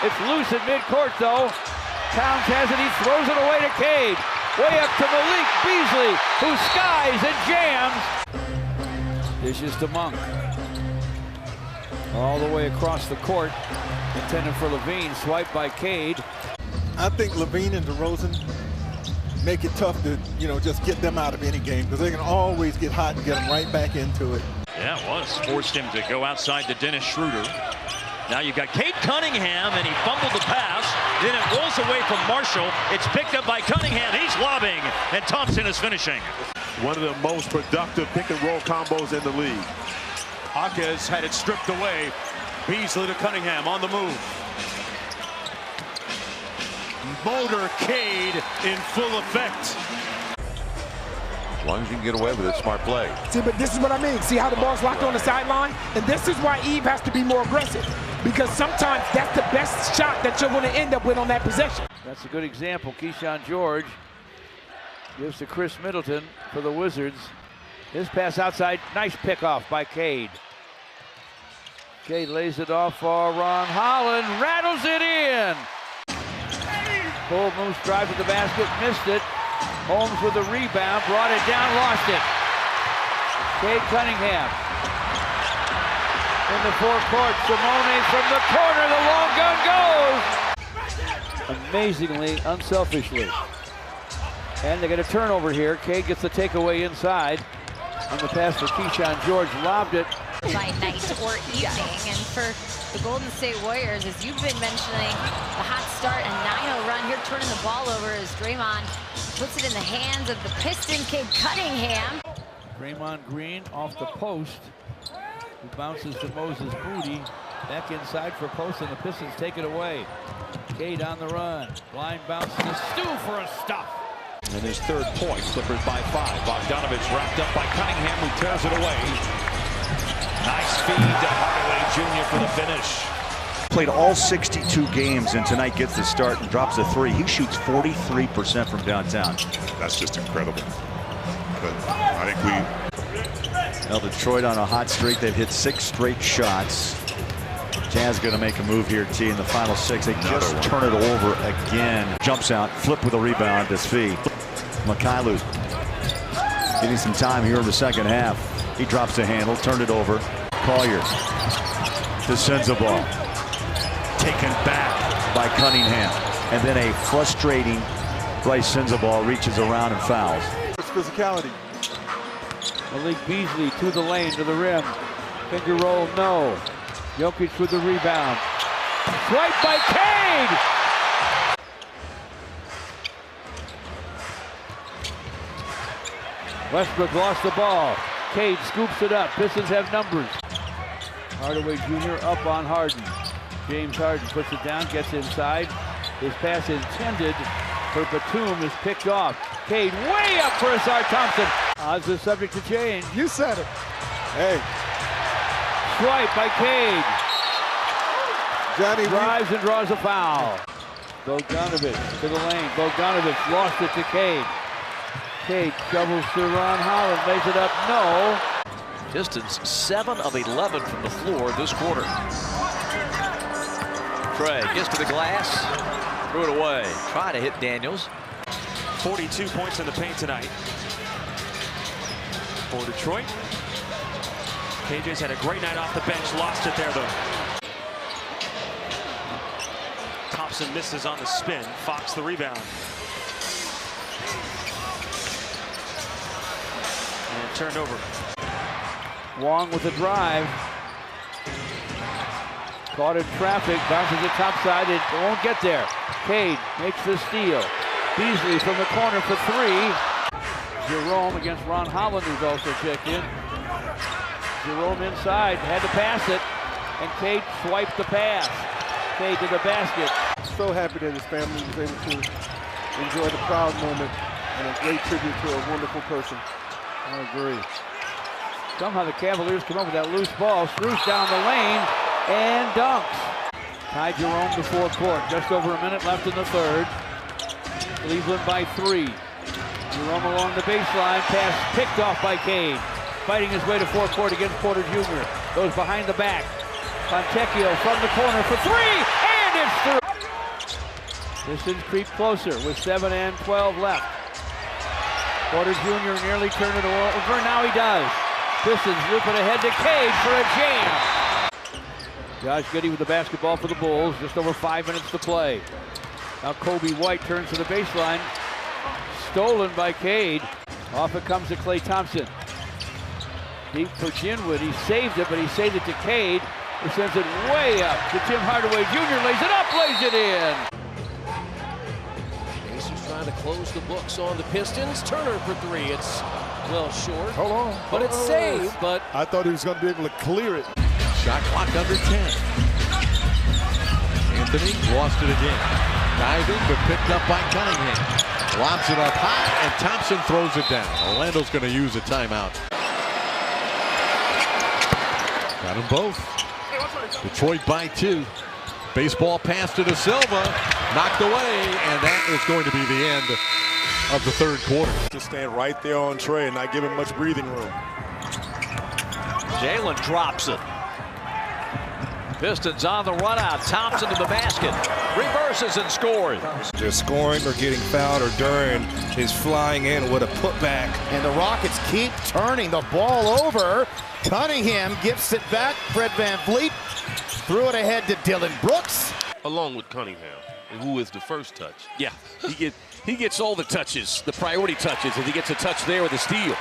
It's loose at midcourt, though. Towns has it. He throws it away to Cade. Way up to Malik Beasley, who skies and jams. Dishes to Monk. All the way across the court. Intended for Levine. Swiped by Cade. I think Levine and DeRozan make it tough to, just get them out of any game, because they can always get hot and get them right back into it. Yeah, it was. Forced him to go outside to Dennis Schroeder. Now you've got Cade Cunningham, and he fumbled the pass. Then it rolls away from Marshall. It's picked up by Cunningham. He's lobbing, and Thompson is finishing. One of the most productive pick-and-roll combos in the league. Hawkes had it stripped away. Beasley to Cunningham on the move. Motorcade in full effect. As long as you can get away with it, smart play. See, but this is what I mean. See how the ball's locked on the sideline? And this is why Eve has to be more aggressive, because sometimes that's the best shot that you're going to end up with on that possession. That's a good example. Keyshawn George gives to Chris Middleton for the Wizards. His pass outside. Nice pickoff by Cade. Cade lays it off for Ron Holland. Rattles it in. Cole Moose drives to the basket. Missed it. Holmes with the rebound, brought it down, lost it. Cade Cunningham in the forecourt. Simone from the corner, the long gun goes. Amazingly, unselfishly. And they get a turnover here. Cade gets the takeaway inside. On the pass for Keyshawn George, lobbed it. By night or evening, and for the Golden State Warriors, as you've been mentioning, the hot start and 9-0 run here, turning the ball over as Draymond puts it in the hands of the Piston, Cade Cunningham. Draymond Green off the post, who bounces to Moses Moody. Back inside for post, and the Pistons take it away. Cade on the run. Blind bounce to Stu for a stop. And his third point, Clippers by 5. Bogdanovich wrapped up by Cunningham, who tears it away. Nice feed to Hardaway Jr. for the finish. Played all 62 games, and tonight gets the start and drops a 3. He shoots 43% from downtown. That's just incredible. But I think Well, Detroit on a hot streak. They've hit 6 straight shots. Jazz going to make a move here, T, in the final 6. They just turn it over again. Jumps out, flip with a rebound to Svi. Mikhailu getting some time here in the second half. He drops the handle, turned it over. Collier to Sensabaugh. Taken back by Cunningham. And then a frustrating Bryce Sensabaugh reaches around and fouls. It's physicality. Malik Beasley to the lane, to the rim. Finger roll, no. Jokic with the rebound. Swipe by Cade! Westbrook lost the ball. Cade scoops it up. Pistons have numbers. Hardaway Jr. up on Harden. James Harden puts it down, gets inside. His pass intended for Batum is picked off. Cade way up for Asar Thompson. Odds are subject to change. You said it. Hey. Swipe by Cade. Johnny drives and draws a foul. Bogdanovich to the lane. Bogdanovich lost it to Cade. Cade shovels to Ron Holland, lays it up, no. Pistons 7 of 11 from the floor this quarter. Trey gets to the glass, threw it away. Try to hit Daniels. 42 points in the paint tonight for Detroit. KJ's had a great night off the bench, lost it there though. Thompson misses on the spin. Fox the rebound. And turned over. Wong with a drive. Caught in traffic, bounces it topside, it won't get there. Cade makes the steal. Beasley from the corner for 3. Jerome against Ron Holland, who's also checked in. Jerome inside, had to pass it, and Cade swiped the pass. Cade to the basket. So happy that his family was able to enjoy the proud moment and a great tribute to a wonderful person. I agree. Somehow the Cavaliers come up with that loose ball. Strus down the lane and dunks. Ty Jerome to forecourt. Just over a minute left in the third. Cleveland by 3. Jerome along the baseline. Pass picked off by Cade. Fighting his way to forecourt against Porter Jr. Goes behind the back. Fontecchio from the corner for 3, and it's through. Pistons creep closer with 7 and 12 left. Porter Jr. nearly turned it over. Now he does. Pistons looping ahead to Cade for a jam. Josh Giddey with the basketball for the Bulls. Just over 5 minutes to play. Now Kobe White turns to the baseline. Stolen by Cade. Off it comes to Klay Thompson. Deep for Ginwood. He saved it, but he saved it to Cade, who sends it way up to Tim Hardaway Jr. Lays it up, lays it in. Pacers trying to close the books on the Pistons. Turner for 3. It's well short. Hold on. But it's saved, but I thought he was going to be able to clear it. Shot clock under 10. Anthony lost it again. Diving, but picked up by Cunningham. Lobs it up high, and Thompson throws it down. Orlando's going to use a timeout. Got them both. Detroit by 2. Baseball pass to De Silva. Knocked away, and that is going to be the end of the third quarter. Just stand right there on Trey and not give him much breathing room. Jalen drops it. Pistons on the run out. Thompson to the basket. Reverses and scores. They're scoring or getting fouled, or Duran is flying in with a putback. And the Rockets keep turning the ball over. Cunningham gifts it back. Fred VanVleet threw it ahead to Dylan Brooks. Along with Cunningham, who is the first touch. Yeah, he gets all the touches, the priority touches, and he gets a touch there with a steal.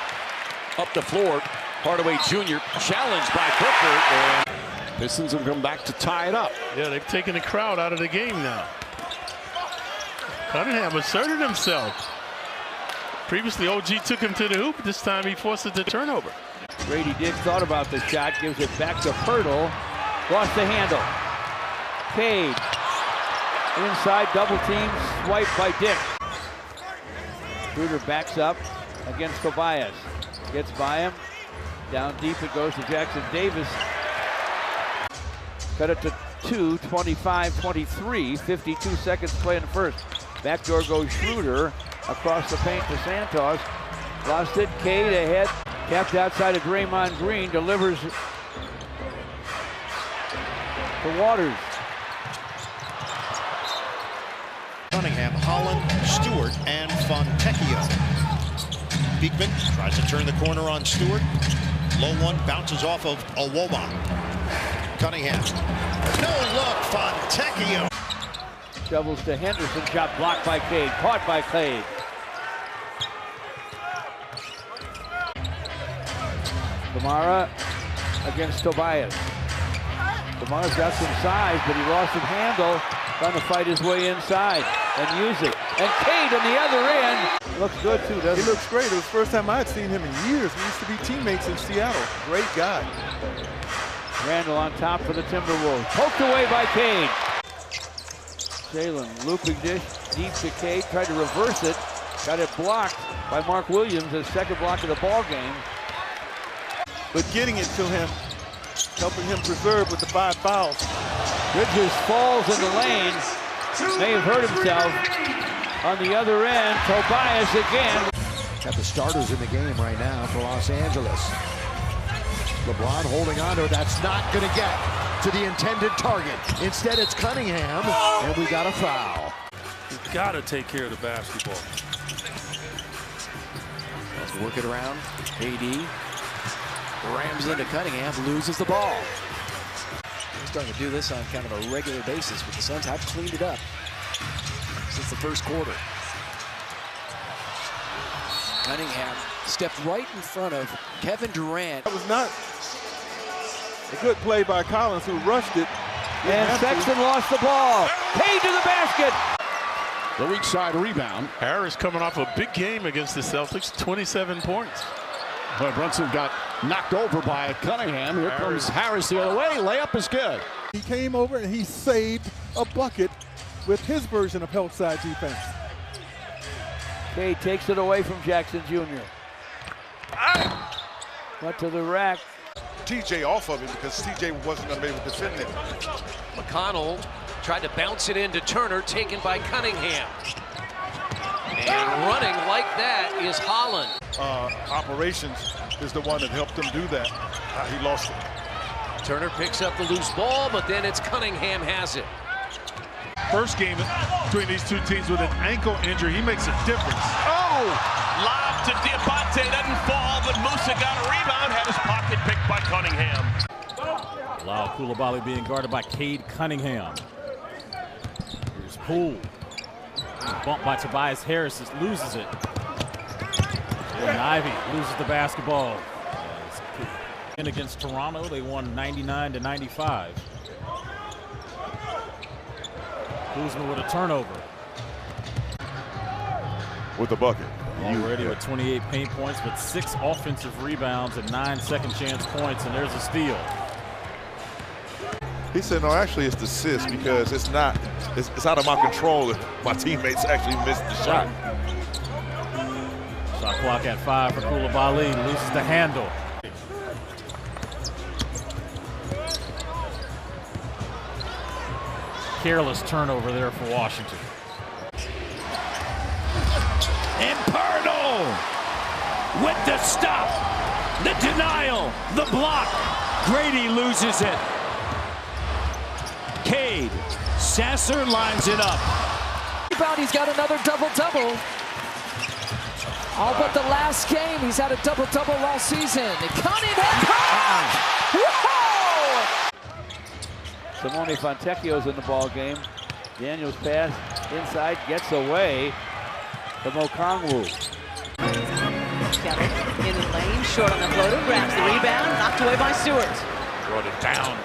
Up the floor, Hardaway Jr. challenged by Booker. Pistons have come back to tie it up. Yeah, they've taken the crowd out of the game now. Cunningham asserted himself. Previously, OG took him to the hoop. This time he forced it to turnover. Grady Dick thought about the shot, gives it back to Hurdle. Lost the handle. Cade. Inside, double team, swipe by Dick. Schroeder backs up against Tobias. Gets by him. Down deep it goes to Jackson Davis. Cut it to 2, 25-23, 52 seconds to play in the first. Backdoor goes Schroeder across the paint to Santos. Lost it, Cade ahead, capped outside of Draymond Green, delivers to Waters. Cunningham, Holland, Stewart, and Fontecchio. Beekman tries to turn the corner on Stewart. Low one bounces off of Awoma. Cunningham. No look, Fontecchio. Shovels to Henderson, shot blocked by Cade, caught by Cade. Kamara against Tobias. Kamara's got some size, but he lost his handle, trying to fight his way inside and use it. And Cade on the other end. Looks good too, doesn't he? He looks great. It was the first time I'd seen him in years. We used to be teammates in Seattle. Great guy. Randall on top for the Timberwolves. Poked away by Cade. Jalen looping dish deep to Cade. Tried to reverse it. Got it blocked by Mark Williams, his second block of the ball game. But getting it to him, helping him preserve with the 5 fouls. Bridges falls in the lane. May have hurt himself. On the other end, Tobias again. Got the starters in the game right now for Los Angeles. LeBron holding on to it. That's not going to get to the intended target. Instead, it's Cunningham, and we got a foul. You've got to take care of the basketball. let's work it around. KD rams into Cunningham, loses the ball. We're starting to do this on kind of a regular basis, but the Suns have cleaned it up since the first quarter. Cunningham stepped right in front of Kevin Durant. That was not a good play by Collins, who rushed it. And Sexton lost the ball. Cade to the basket. The weak side rebound. Harris coming off a big game against the Celtics, 27 points. But Brunson got knocked over by Cunningham. Here comes Harris the other way. Layup is good. He came over and he saved a bucket with his version of help side defense. Cade takes it away from Jackson Jr. Went to the rack. TJ off of it because TJ wasn't going to be able to defend it. McConnell tried to bounce it into Turner, taken by Cunningham. And running like that is Holland. Operations is the one that helped him do that. He lost it. Turner picks up the loose ball, but then it's Cunningham has it. first game between these two teams with an ankle injury. He makes a difference. Oh! Lob to Diabate, doesn't fall, but Musa got a rebound, had his pocket picked by Cunningham. Lau Coulibaly being guarded by Cade Cunningham. Here's Poole. Bumped by Tobias Harris, just loses it. And Ivy loses the basketball. And against Toronto, they won 99-95. Kuzma with a turnover. With the bucket. Already with 28 paint points, but 6 offensive rebounds and 9 second chance points, and there's a steal. He said, no, actually it's the assist because it's out of my control if my teammates actually missed the shot. Shot clock at 5 for Coulibaly, loses the handle. Careless turnover there for Washington. Imperno with the stop, the denial, the block. Grady loses it. Cade, Sasser lines it up. He's got another double-double. All but the last game, he's had a double-double all season. Cunningham! Whoa! Simone Fontecchio's in the ball game. Daniels pass inside, gets away from Okongwu. Kelly in the lane, short on the floater, grabs the rebound, knocked away by Stewart. Brought it down.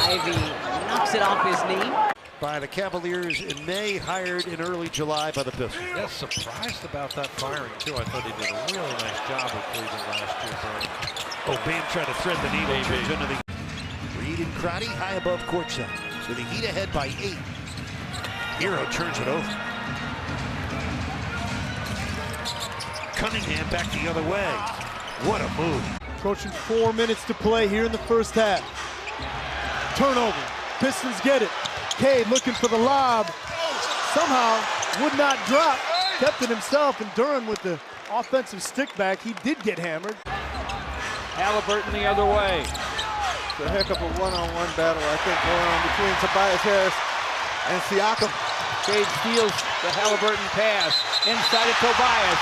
Ivy knocks it off his knee. By the Cavaliers in May, hired in early July by the Pistons. Yeah, surprised about that firing, too. I thought he did a really nice job with Cleveland last year, Brian. Bam tried to thread the needle. Turns into the Reed and Crotty high above courtside. So the Heat ahead by 8. Hero turns it over. Cunningham back the other way. What a move. Approaching 4 minutes to play here in the first half. Turnover. Pistons get it. Cade looking for the lob. Somehow would not drop. Kept it himself, and Duran with the offensive stick back. He did get hammered. Halliburton the other way. It's a heck of a one-on-one battle, I think, going on between Tobias Harris and Siakam. Cade steals the Halliburton pass. Inside of Tobias.